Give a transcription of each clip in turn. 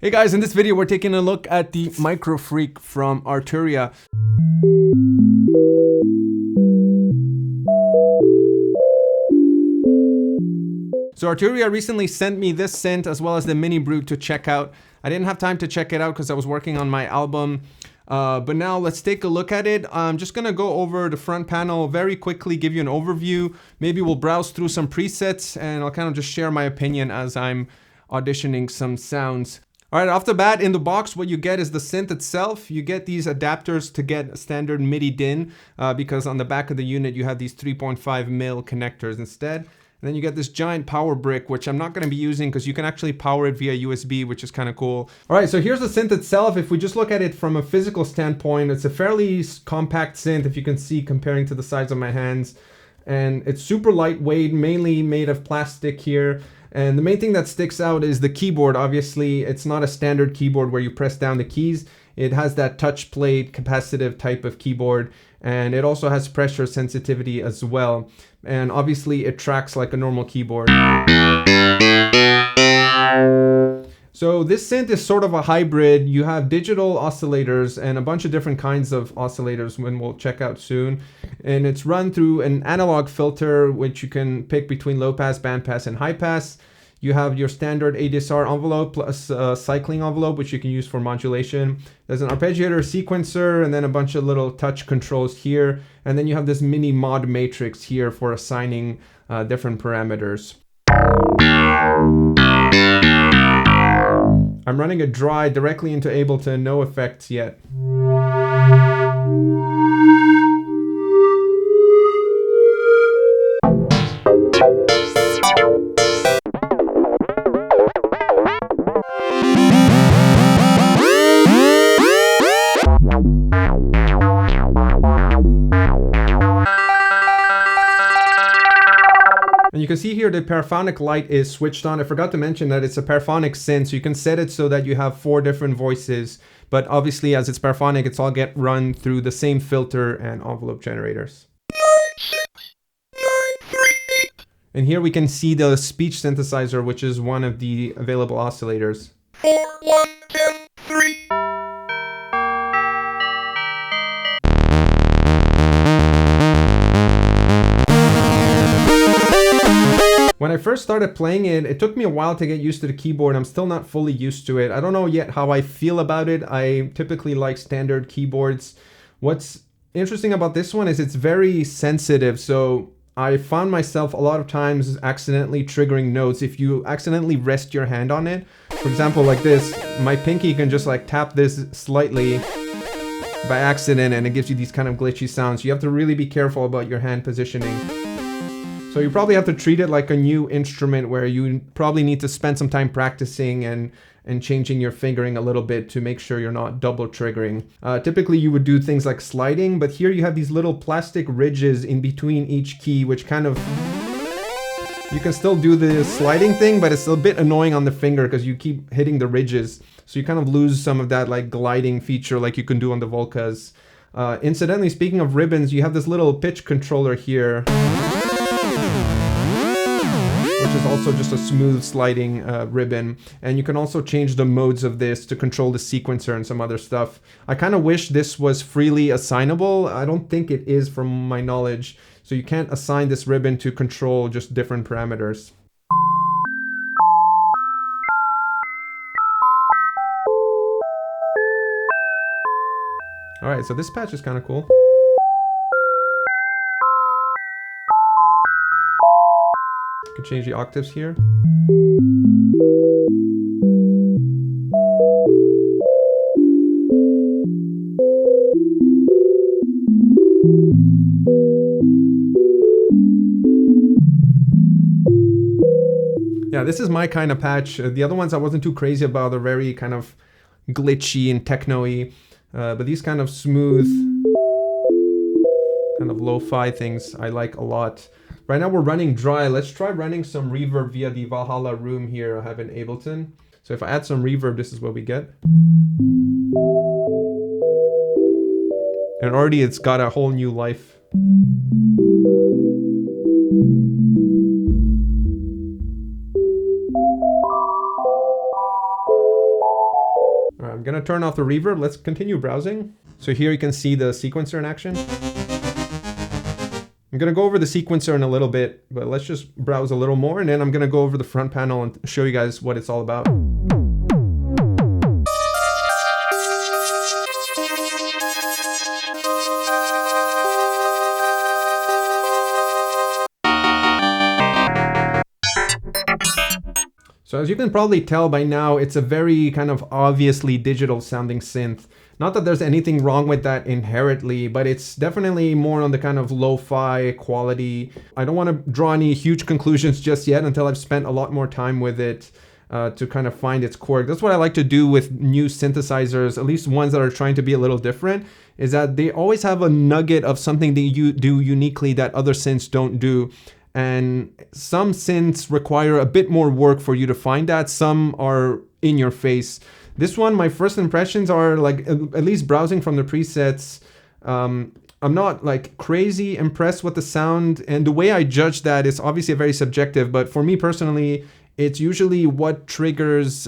Hey guys, in this video we're taking a look at the MicroFreak from Arturia. So Arturia recently sent me this synth as well as the Mini Brute to check out. I didn't have time to check it out because I was working on my album. But now let's take a look at it. I'm just gonna go over the front panel very quickly, give you an overview. Maybe we'll browse through some presets and I'll kind of just share my opinion as I'm auditioning some sounds. All right, off the bat, in the box, what you get is the synth itself. You get these adapters to get standard MIDI DIN because on the back of the unit, you have these 3.5 mil connectors instead. And then you get this giant power brick, which I'm not going to be using because you can actually power it via USB, which is kind of cool. All right, so here's the synth itself. If we just look at it from a physical standpoint, it's a fairly compact synth, if you can see, comparing to the size of my hands. And it's super lightweight, mainly made of plastic here. And the main thing that sticks out is the keyboard. Obviously, it's not a standard keyboard where you press down the keys. It has that touch plate capacitive type of keyboard, and it also has pressure sensitivity as well. And obviously it tracks like a normal keyboard. So this synth is sort of a hybrid. You have digital oscillators and a bunch of different kinds of oscillators, when we'll check out soon. And it's run through an analog filter, which you can pick between low pass, band pass, and high pass. You have your standard ADSR envelope plus cycling envelope, which you can use for modulation. There's an arpeggiator sequencer and then a bunch of little touch controls here. And then you have this mini mod matrix here for assigning different parameters. I'm running a dry directly into Ableton, no effects yet. And you can see here the paraphonic light is switched on. I forgot to mention that it's a paraphonic synth, so you can set it so that you have 4 different voices. But obviously, as it's paraphonic, it's all get run through the same filter and envelope generators. And here we can see the speech synthesizer, which is one of the available oscillators. 4, 1, 2, 3. When I first started playing it, it took me a while to get used to the keyboard. I'm still not fully used to it. I don't know yet how I feel about it. I typically like standard keyboards. What's interesting about this one is it's very sensitive. So I found myself a lot of times accidentally triggering notes. If you accidentally rest your hand on it, for example, like this, my pinky can just like tap this slightly by accident and it gives you these kind of glitchy sounds. You have to really be careful about your hand positioning. So you probably have to treat it like a new instrument where you probably need to spend some time practicing and changing your fingering a little bit to make sure you're not double triggering. Typically you would do things like sliding, but here you have these little plastic ridges in between each key, which kind of, you can still do the sliding thing, but it's a bit annoying on the finger because you keep hitting the ridges. So you kind of lose some of that like gliding feature like you can do on the Volcas. Incidentally, speaking of ribbons, you have this little pitch controller here, which is also just a smooth sliding ribbon. And you can also change the modes of this to control the sequencer and some other stuff. I kind of wish this was freely assignable. I don't think it is from my knowledge. So you can't assign this ribbon to control just different parameters. All right, so this patch is kind of cool. You can change the octaves here. Yeah, this is my kind of patch. The other ones I wasn't too crazy about. They're very kind of glitchy and techno-y. But these kind of smooth, kind of lo-fi things I like a lot. Right now we're running dry. Let's try running some reverb via the Valhalla room here I have in Ableton. So if I add some reverb, this is what we get. And already it's got a whole new life. I'm gonna turn off the reverb. Let's continue browsing. So here you can see the sequencer in action. I'm gonna go over the sequencer in a little bit, but let's just browse a little more, and then I'm gonna go over the front panel and show you guys what it's all about. So as you can probably tell by now, it's a very kind of obviously digital sounding synth. Not that there's anything wrong with that inherently, but it's definitely more on the kind of lo-fi quality. I don't want to draw any huge conclusions just yet until I've spent a lot more time with it to kind of find its quirk. That's what I like to do with new synthesizers, at least ones that are trying to be a little different, is that they always have a nugget of something that you do uniquely that other synths don't do. And some synths require a bit more work for you to find that. Some are in your face. This one, my first impressions are like, at least browsing from the presets, I'm not like crazy impressed with the sound. And the way I judge that is obviously very subjective, but for me personally, it's usually what triggers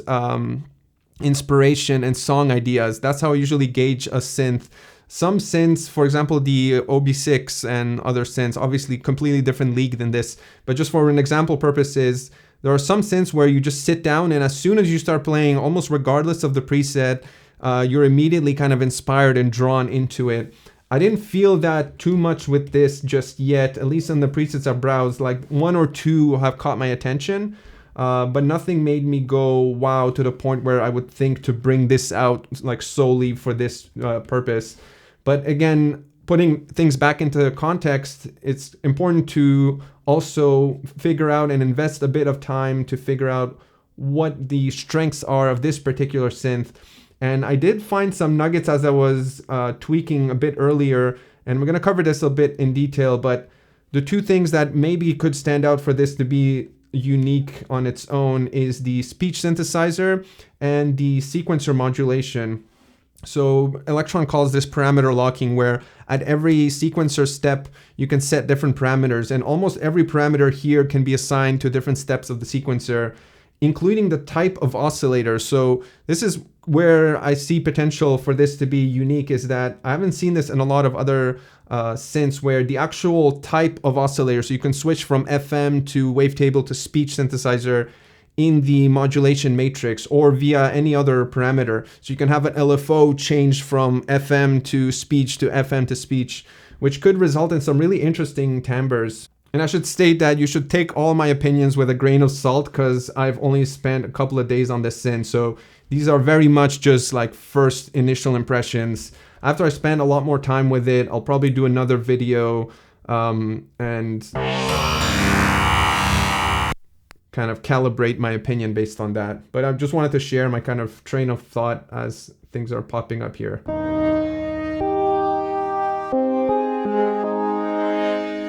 inspiration and song ideas. That's how I usually gauge a synth. Some synths, for example, the OB6 and other synths, obviously completely different league than this, but just for an example purposes, there are some synths where you just sit down and as soon as you start playing, almost regardless of the preset, you're immediately kind of inspired and drawn into it. I didn't feel that too much with this just yet, at least in the presets I've browsed. Like one or two have caught my attention, but nothing made me go wow to the point where I would think to bring this out like solely for this purpose. But again, putting things back into context, it's important to also figure out and invest a bit of time to figure out what the strengths are of this particular synth. And I did find some nuggets as I was tweaking a bit earlier, and we're going to cover this a bit in detail, but the two things that maybe could stand out for this to be unique on its own is the speech synthesizer and the sequencer modulation. So Electron calls this parameter locking, where at every sequencer step, you can set different parameters, and almost every parameter here can be assigned to different steps of the sequencer, including the type of oscillator. So this is where I see potential for this to be unique, is that I haven't seen this in a lot of other synths where the actual type of oscillator, so you can switch from FM to wavetable to speech synthesizer in the modulation matrix or via any other parameter. So you can have an LFO change from FM to speech to FM to speech, which could result in some really interesting timbres. And I should state that you should take all my opinions with a grain of salt because I've only spent a couple of days on this synth. So these are very much just like first initial impressions. After I spend a lot more time with it, I'll probably do another video and kind of calibrate my opinion based on that. But I just wanted to share my kind of train of thought as things are popping up here.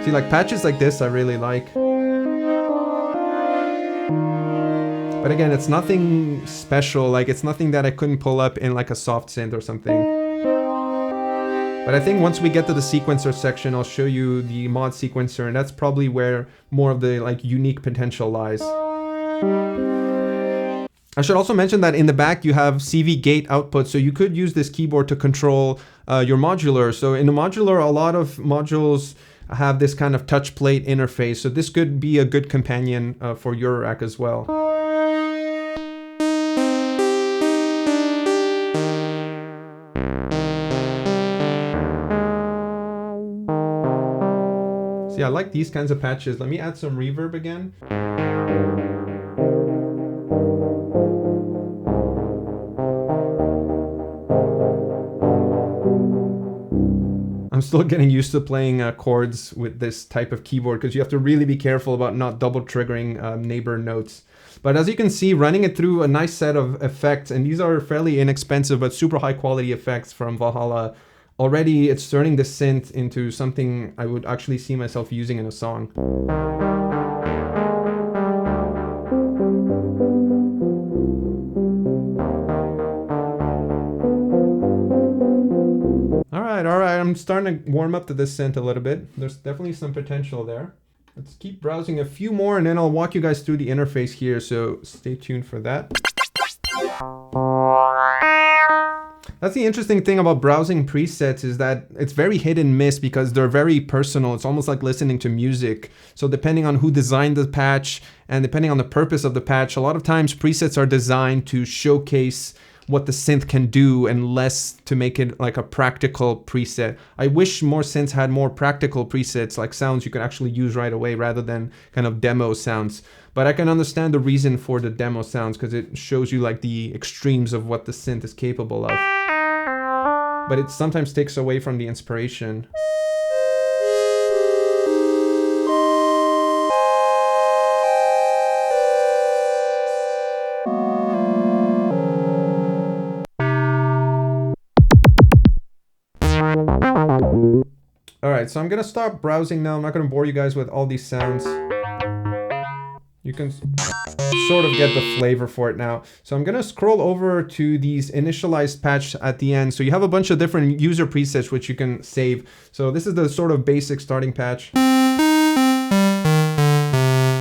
See, like patches like this I really like. But again, it's nothing special, like it's nothing that I couldn't pull up in like a soft synth or something. But I think once we get to the sequencer section, I'll show you the mod sequencer, and that's probably where more of the like unique potential lies. I should also mention that in the back you have CV gate output, so you could use this keyboard to control your modular. So in the modular, a lot of modules have this kind of touch plate interface, so this could be a good companion for your rack as well. See, I like these kinds of patches. Let me add some reverb again. I'm still getting used to playing chords with this type of keyboard because you have to really be careful about not double triggering neighbor notes. But as you can see, running it through a nice set of effects, and these are fairly inexpensive but super high quality effects from Valhalla, already it's turning the synth into something I would actually see myself using in a song. All right, I'm starting to warm up to this synth a little bit. There's definitely some potential there. Let's keep browsing a few more and then I'll walk you guys through the interface here, so stay tuned for that. That's the interesting thing about browsing presets, is that it's very hit and miss because they're very personal. It's almost like listening to music. So depending on who designed the patch and depending on the purpose of the patch, a lot of times presets are designed to showcase what the synth can do and less to make it like a practical preset. I wish more synths had more practical presets, like sounds you could actually use right away rather than kind of demo sounds. But I can understand the reason for the demo sounds because it shows you like the extremes of what the synth is capable of. But it sometimes takes away from the inspiration. All right, so I'm gonna start browsing now. I'm not gonna bore you guys with all these sounds. You can sort of get the flavor for it now. So I'm gonna scroll over to these initialized patch at the end. So you have a bunch of different user presets which you can save. So this is the sort of basic starting patch.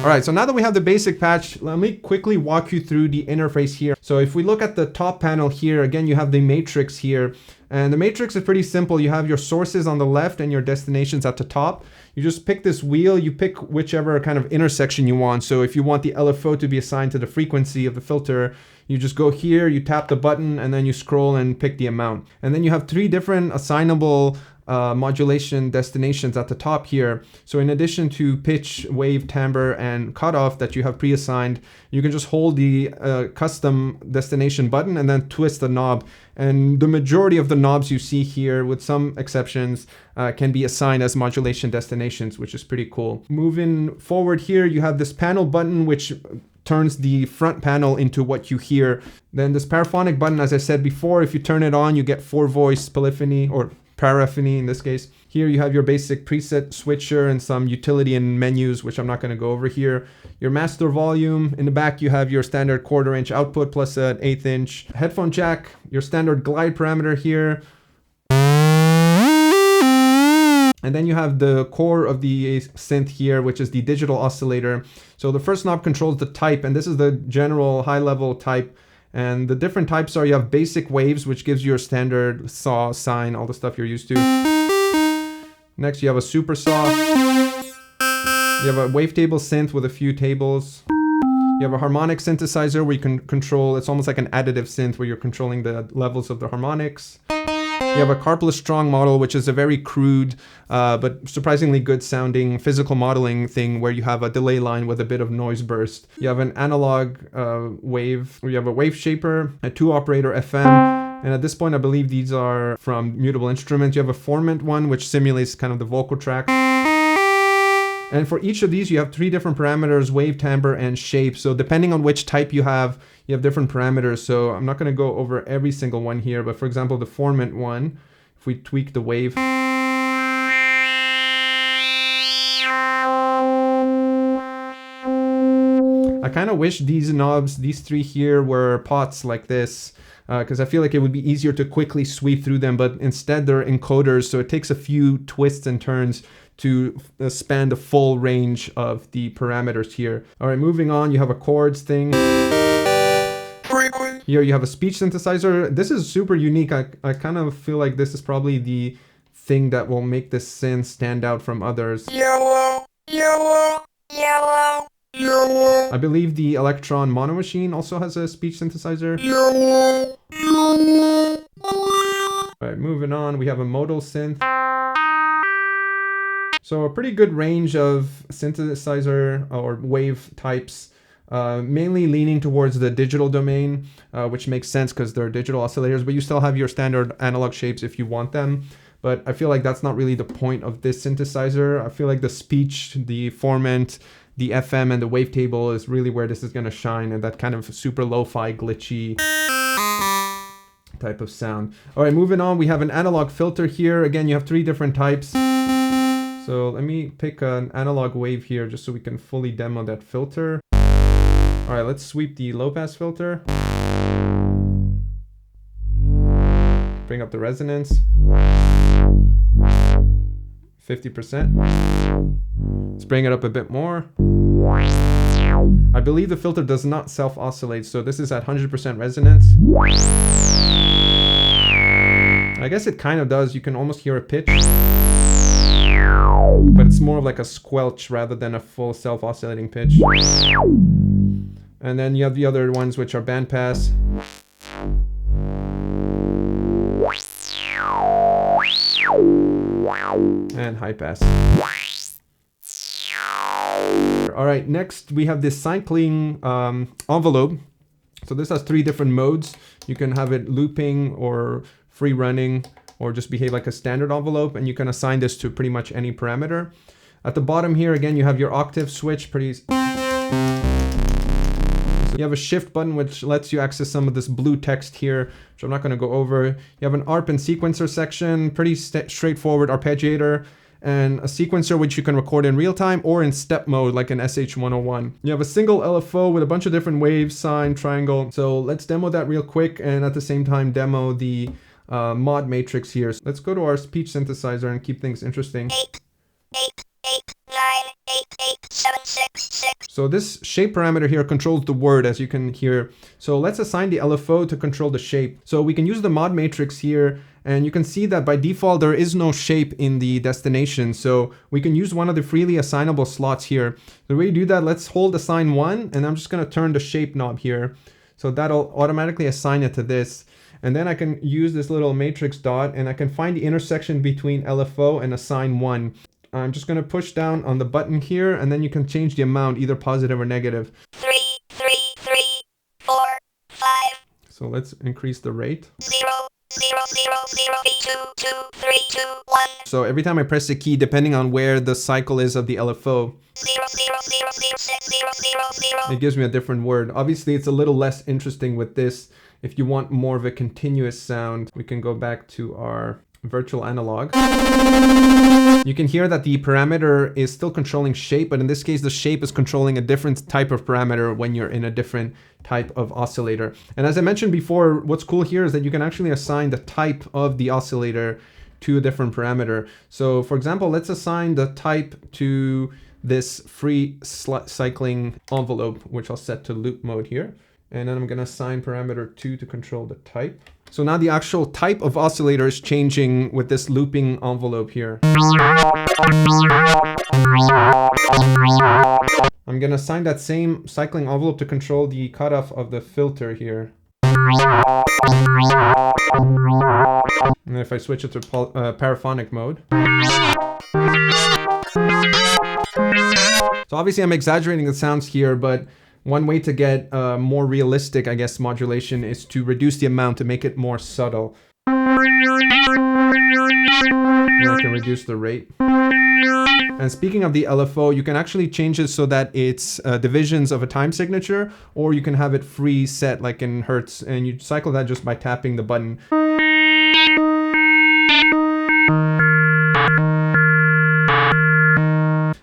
All right, so now that we have the basic patch, let me quickly walk you through the interface here. So if we look at the top panel here, again, you have the matrix here. And the matrix is pretty simple. You have your sources on the left and your destinations at the top. You just pick this wheel, you pick whichever kind of intersection you want. So if you want the LFO to be assigned to the frequency of the filter, you just go here, you tap the button, and then you scroll and pick the amount. And then you have 3 different assignable modulation destinations at the top here. So in addition to pitch, wave, timbre, and cutoff that you have pre-assigned, you can just hold the custom destination button and then twist the knob. And the majority of the knobs you see here, with some exceptions, can be assigned as modulation destinations, which is pretty cool. Moving forward here, you have this panel button, which turns the front panel into what you hear. Then this paraphonic button, as I said before, if you turn it on, you get 4-voice polyphony, or paraphony in this case. Here you have your basic preset switcher and some utility and menus, which I'm not going to go over here. Your master volume. In the back you have your standard 1/4 inch output plus an 1/8 inch headphone jack. Your standard glide parameter here. And then you have the core of the synth here, which is the digital oscillator. So the first knob controls the type, and this is the general high-level type. And the different types are, you have basic waves, which gives you your standard saw, sine, all the stuff you're used to. Next, you have a super saw. You have a wavetable synth with a few tables. You have a harmonic synthesizer where you can control, it's almost like an additive synth where you're controlling the levels of the harmonics. You have a Carpless Strong model, which is a very crude, but surprisingly good sounding physical modeling thing where you have a delay line with a bit of noise burst. You have an analog wave, where you have a wave shaper, a 2-operator FM. And at this point, I believe these are from Mutable Instruments. You have a formant one, which simulates kind of the vocal track. And for each of these, you have 3 different parameters: wave, timbre, and shape. So depending on which type you have different parameters. So I'm not going to go over every single one here, but for example, the formant one, if we tweak the wave, I kind of wish these knobs, these 3 here, were pots like this, because I feel like it would be easier to quickly sweep through them, but instead they're encoders, so it takes a few twists and turns to span the full range of the parameters here. All right, moving on, you have a chords thing. Here you have a speech synthesizer. This is super unique. I kind of feel like this is probably the thing that will make this synth stand out from others. Yellow, yellow, yellow, yellow. I believe the Electron Mono Machine also has a speech synthesizer. Yellow, yellow. All right, moving on, we have a modal synth. So a pretty good range of synthesizer or wave types, mainly leaning towards the digital domain, which makes sense because they're digital oscillators, but you still have your standard analog shapes if you want them. But I feel like that's not really the point of this synthesizer. I feel like the speech, the formant, the FM, and the wavetable is really where this is going to shine, and that kind of super lo-fi, glitchy type of sound. All right, moving on, we have an analog filter here. Again, you have 3 different types. So let me pick an analog wave here just so we can fully demo that filter. All right, let's sweep the low pass filter. Bring up the resonance. 50%. Let's bring it up a bit more. I believe the filter does not self-oscillate, so this is at 100% resonance. I guess it kind of does. You can almost hear a pitch, but it's more of like a squelch rather than a full self-oscillating pitch. And then you have the other ones, which are bandpass. And high pass. All right, next we have this cycling envelope. So this has 3 different modes. You can have it looping or free running or just behave like a standard envelope, and you can assign this to pretty much any parameter. At the bottom here, again, you have your octave switch. So you have a shift button, which lets you access some of this blue text here, which I'm not going to go over. You have an ARP and sequencer section, pretty straightforward arpeggiator, and a sequencer which you can record in real time or in step mode like an SH-101. You have a single LFO with a bunch of different waves, sine, triangle. So let's demo that real quick and at the same time demo the mod matrix here. So let's go to our speech synthesizer and keep things interesting. 8, 8, 9, 8, 8, 7, 6, 6. So this shape parameter here controls the word, as you can hear. So let's assign the LFO to control the shape. So we can use the mod matrix here, and you can see that by default there is no shape in the destination. So we can use one of the freely assignable slots here. The way you do that, let's hold assign 1, and I'm just going to turn the shape knob here. So that'll automatically assign it to this. And then I can use this little matrix dot, and I can find the intersection between LFO and assign 1. I'm just going to push down on the button here, and then you can change the amount, either positive or negative. 3, 3, 3, 4, 5. So let's increase the rate. 0, 0, 0, 0, 2, 2, 3, 2, 1. So every time I press a key, depending on where the cycle is of the LFO, 0, 0, 0, 0, 6, 0, 0, 0. it gives me a different word. Obviously, it's a little less interesting with this. If you want more of a continuous sound, we can go back to our virtual analog. You can hear that the parameter is still controlling shape, but in this case, the shape is controlling a different type of parameter when you're in a different type of oscillator. And as I mentioned before, what's cool here is that you can actually assign the type of the oscillator to a different parameter. So for example, let's assign the type to this free cycling envelope, which I'll set to loop mode here. And then I'm going to assign parameter 2 to control the type. So now the actual type of oscillator is changing with this looping envelope here. I'm going to assign that same cycling envelope to control the cutoff of the filter here. And if I switch it to paraphonic mode. So obviously I'm exaggerating the sounds here, but one way to get more realistic, I guess, modulation is to reduce the amount to make it more subtle. And I can reduce the rate. And speaking of the LFO, you can actually change it so that it's divisions of a time signature, or you can have it free set like in Hertz, and you cycle that just by tapping the button.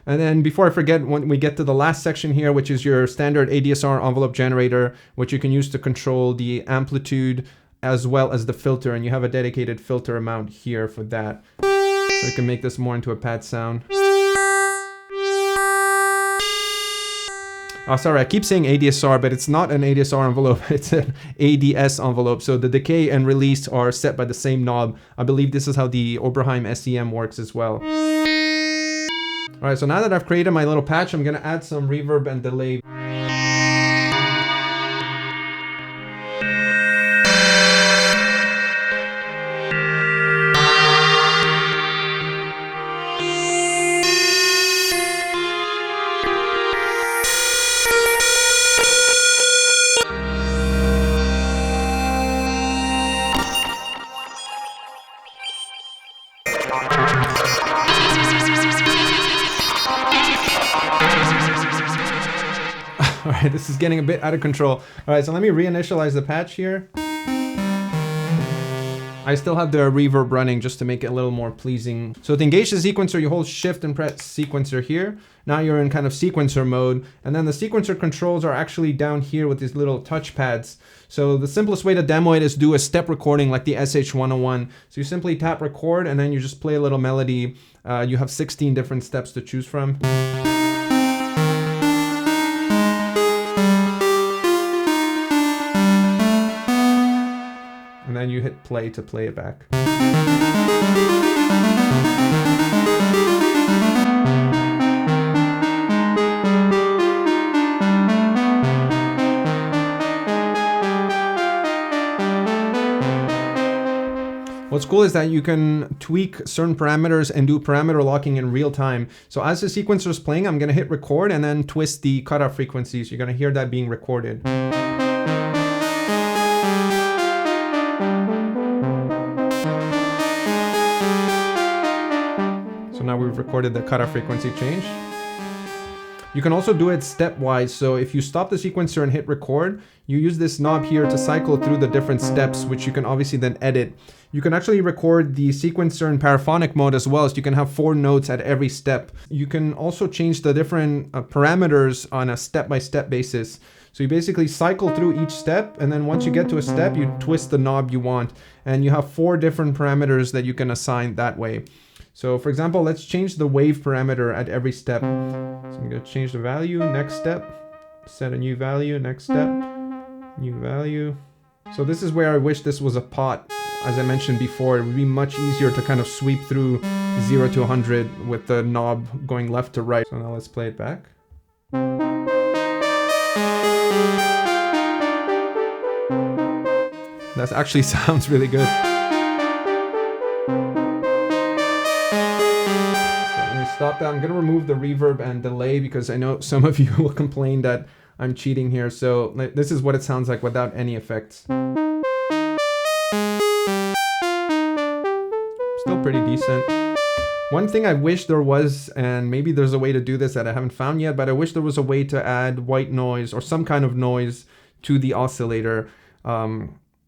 And then before I forget, when we get to the last section here, which is your standard ADSR envelope generator, which you can use to control the amplitude as well as the filter. And you have a dedicated filter amount here for that. So you can make this more into a pad sound. Oh, sorry, I keep saying ADSR, but it's not an ADSR envelope. It's an ADS envelope. So the decay and release are set by the same knob. I believe this is how the Oberheim SEM works as well. All right, so now that I've created my little patch, I'm gonna add some reverb and delay. All right, this is getting a bit out of control. All right, so let me reinitialize the patch here. I still have the reverb running just to make it a little more pleasing. So to engage the sequencer, you hold shift and press sequencer here. Now you're in kind of sequencer mode. And then the sequencer controls are actually down here with these little touch pads. So the simplest way to demo it is do a step recording like the SH-101. So you simply tap record and then you just play a little melody. You have 16 different steps to choose from. And then you hit play to play it back. What's cool is that you can tweak certain parameters and do parameter locking in real time. So as the sequencer is playing, I'm gonna hit record and then twist the cutoff frequencies. You're gonna hear that being recorded. So now we've recorded the cutoff frequency change. You can also do it stepwise. So if you stop the sequencer and hit record, you use this knob here to cycle through the different steps, which you can obviously then edit. You can actually record the sequencer in paraphonic mode as well, so you can have 4 notes at every step. You can also change the different parameters on a step-by-step basis. So you basically cycle through each step, and then once you get to a step, you twist the knob you want, and you have 4 different parameters that you can assign that way. So for example, let's change the wave parameter at every step. So I'm gonna change the value, next step, set a new value, next step, new value. So this is where I wish this was a pot. As I mentioned before, it would be much easier to kind of sweep through 0 to 100 with the knob going left to right. So now let's play it back. That actually sounds really good. Stop that. I'm going to remove the reverb and delay because I know some of you will complain that I'm cheating here. So this is what it sounds like without any effects. Still pretty decent. One thing I wish there was, and maybe there's a way to do this that I haven't found yet, but I wish there was a way to add white noise or some kind of noise to the oscillator.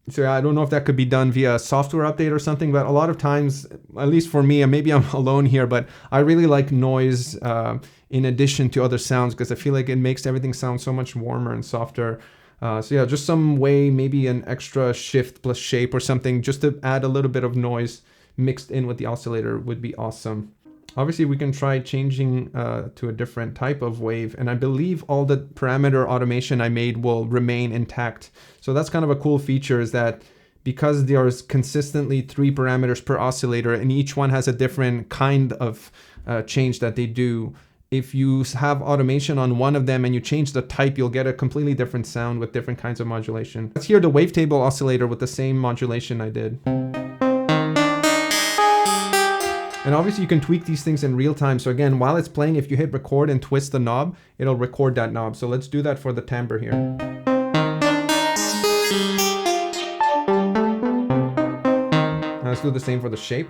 So yeah, I don't know if that could be done via a software update or something, but a lot of times, at least for me, and maybe I'm alone here, but I really like noise in addition to other sounds because I feel like it makes everything sound so much warmer and softer. So yeah, just some way, maybe an extra shift plus shape or something, just to add a little bit of noise mixed in with the oscillator would be awesome. Obviously, we can try changing to a different type of wave, and I believe all the parameter automation I made will remain intact. So that's kind of a cool feature, is that because there's consistently 3 parameters per oscillator, and each one has a different kind of change that they do, if you have automation on one of them and you change the type, you'll get a completely different sound with different kinds of modulation. Let's hear the wavetable oscillator with the same modulation I did. And obviously you can tweak these things in real time. So again, while it's playing, if you hit record and twist the knob, it'll record that knob. So let's do that for the timbre here. And let's do the same for the shape.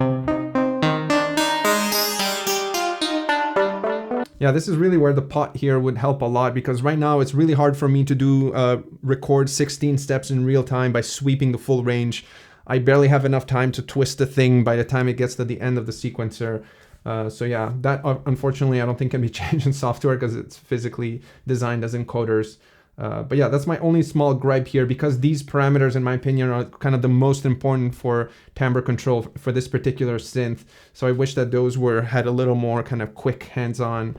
Yeah, this is really where the pot here would help a lot, because right now it's really hard for me to do record 16 steps in real time by sweeping the full range. I barely have enough time to twist the thing by the time it gets to the end of the sequencer. So yeah, that unfortunately I don't think can be changed in software because it's physically designed as encoders. But yeah, that's my only small gripe here, because these parameters, in my opinion, are kind of the most important for timbre control for this particular synth. So I wish that those had a little more kind of quick hands-on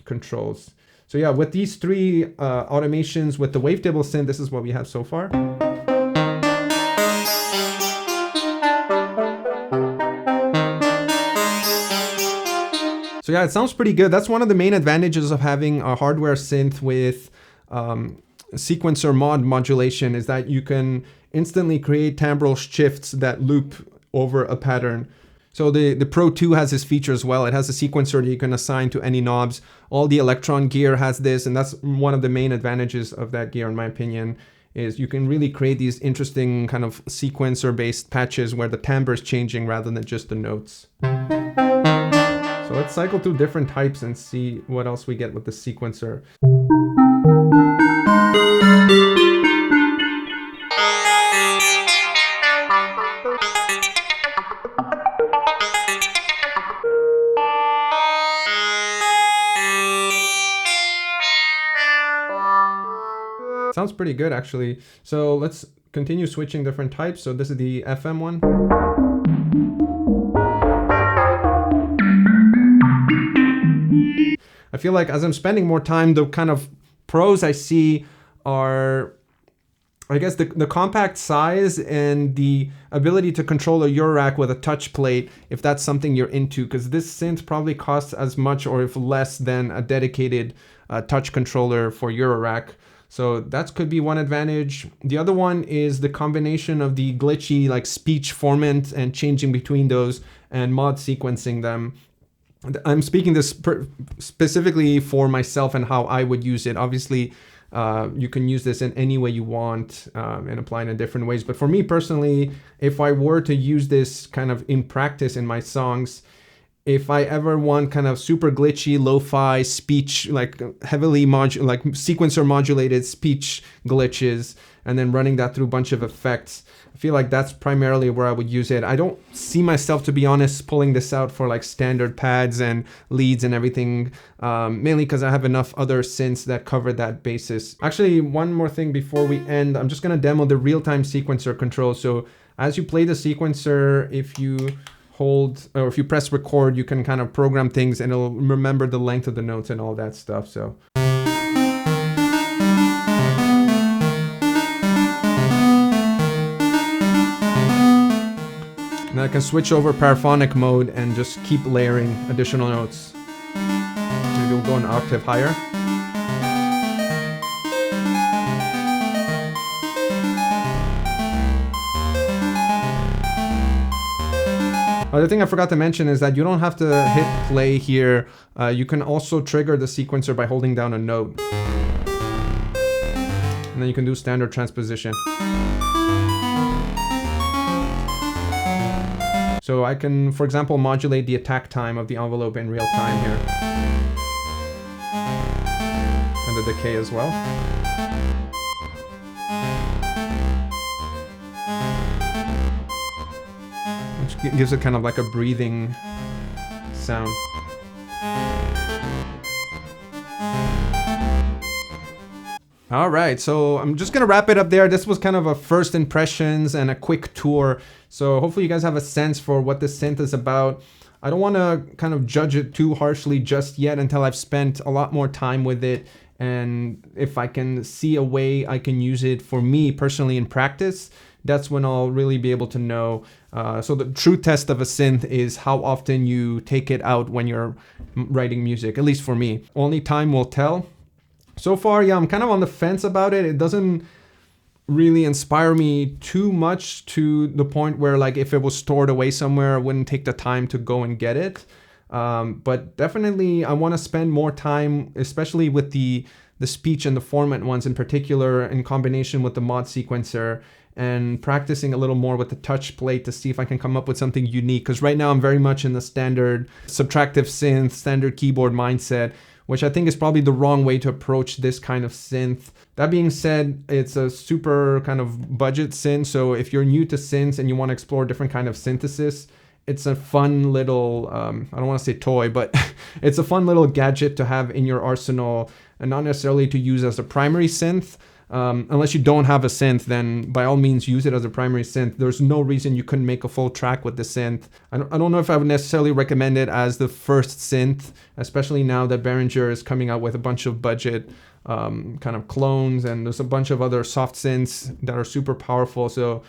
controls. So yeah, with these 3 automations with the wavetable synth, this is what we have so far. So yeah, it sounds pretty good. That's one of the main advantages of having a hardware synth with sequencer modulation, is that you can instantly create timbral shifts that loop over a pattern. So the Pro 2 has this feature as well. It has a sequencer that you can assign to any knobs. All the Electron gear has this, and that's one of the main advantages of that gear, in my opinion, is you can really create these interesting kind of sequencer-based patches where the timbre is changing rather than just the notes. So let's cycle through different types and see what else we get with the sequencer. Sounds pretty good actually. So let's continue switching different types. So this is the FM one. I feel like as I'm spending more time, the kind of pros I see are I guess the compact size and the ability to control a Eurorack with a touch plate, if that's something you're into, because this synth probably costs as much or if less than a dedicated touch controller for Eurorack. So that could be one advantage. The other one is the combination of the glitchy like speech formant and changing between those and mod sequencing them. I'm speaking this specifically for myself and how I would use it. Obviously, you can use this in any way you want and apply it in different ways. But for me personally, if I were to use this kind of in practice in my songs, if I ever want kind of super glitchy, lo-fi speech, like heavily like sequencer modulated speech glitches, and then running that through a bunch of effects, I feel like that's primarily where I would use it. I don't see myself, to be honest, pulling this out for like standard pads and leads and everything, mainly because I have enough other synths that cover that basis. Actually, one more thing before we end, I'm just gonna demo the real-time sequencer control. So as you play the sequencer, if you hold, or if you press record, you can kind of program things and it'll remember the length of the notes and all that stuff. So. And I can switch over paraphonic mode and just keep layering additional notes. Maybe we'll go an octave higher. Other thing I forgot to mention is that you don't have to hit play here. You can also trigger the sequencer by holding down a note. And then you can do standard transposition. So I can, for example, modulate the attack time of the envelope in real time here. And the decay as well. Which gives it kind of like a breathing sound. All right, so I'm just gonna wrap it up there. This was kind of a first impressions and a quick tour. So hopefully you guys have a sense for what this synth is about. I don't wanna kind of judge it too harshly just yet until I've spent a lot more time with it. And if I can see a way I can use it for me personally in practice, that's when I'll really be able to know. So the true test of a synth is how often you take it out when you're writing music, at least for me. Only time will tell. So far, yeah, I'm kind of on the fence about it. It doesn't really inspire me too much to the point where, like, if it was stored away somewhere, I wouldn't take the time to go and get it. But definitely, I want to spend more time, especially with the speech and the format ones in particular, in combination with the mod sequencer, and practicing a little more with the touch plate to see if I can come up with something unique. Because right now, I'm very much in the standard subtractive synth, standard keyboard mindset, which I think is probably the wrong way to approach this kind of synth. That being said, it's a super kind of budget synth. So if you're new to synths and you want to explore different kind of synthesis, it's a fun little, I don't want to say toy, but it's a fun little gadget to have in your arsenal, and not necessarily to use as a primary synth. Unless you don't have a synth, then by all means use it as a primary synth. There's no reason you couldn't make a full track with the synth. I don't know if I would necessarily recommend it as the first synth, especially now that Behringer is coming out with a bunch of budget kind of clones, and there's a bunch of other soft synths that are super powerful. So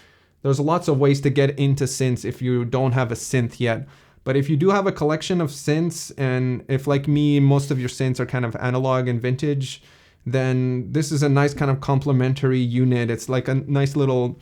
there's lots of ways to get into synths if you don't have a synth yet. But if you do have a collection of synths, and if like me, most of your synths are kind of analog and vintage, then this is a nice kind of complementary unit. It's like a nice little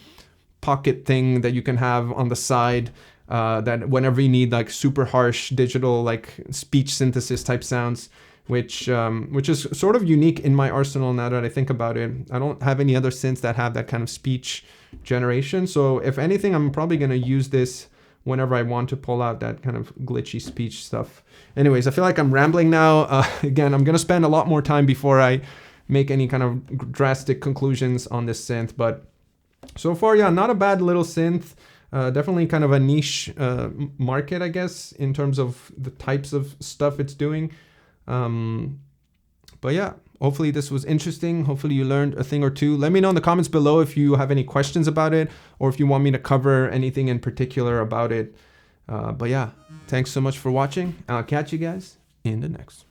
pocket thing that you can have on the side that whenever you need like super harsh digital like speech synthesis type sounds, which is sort of unique in my arsenal now that I think about it. I don't have any other synths that have that kind of speech generation. So if anything, I'm probably going to use this whenever I want to pull out that kind of glitchy speech stuff. Anyways, I feel like I'm rambling now. Again, I'm going to spend a lot more time before I make any kind of drastic conclusions on this synth, but so far, yeah, not a bad little synth. Definitely kind of a niche market, I guess, in terms of the types of stuff it's doing. But yeah, hopefully this was interesting. Hopefully you learned a thing or two. Let me know in the comments below if you have any questions about it, or if you want me to cover anything in particular about it. But yeah, thanks so much for watching. I'll catch you guys in the next.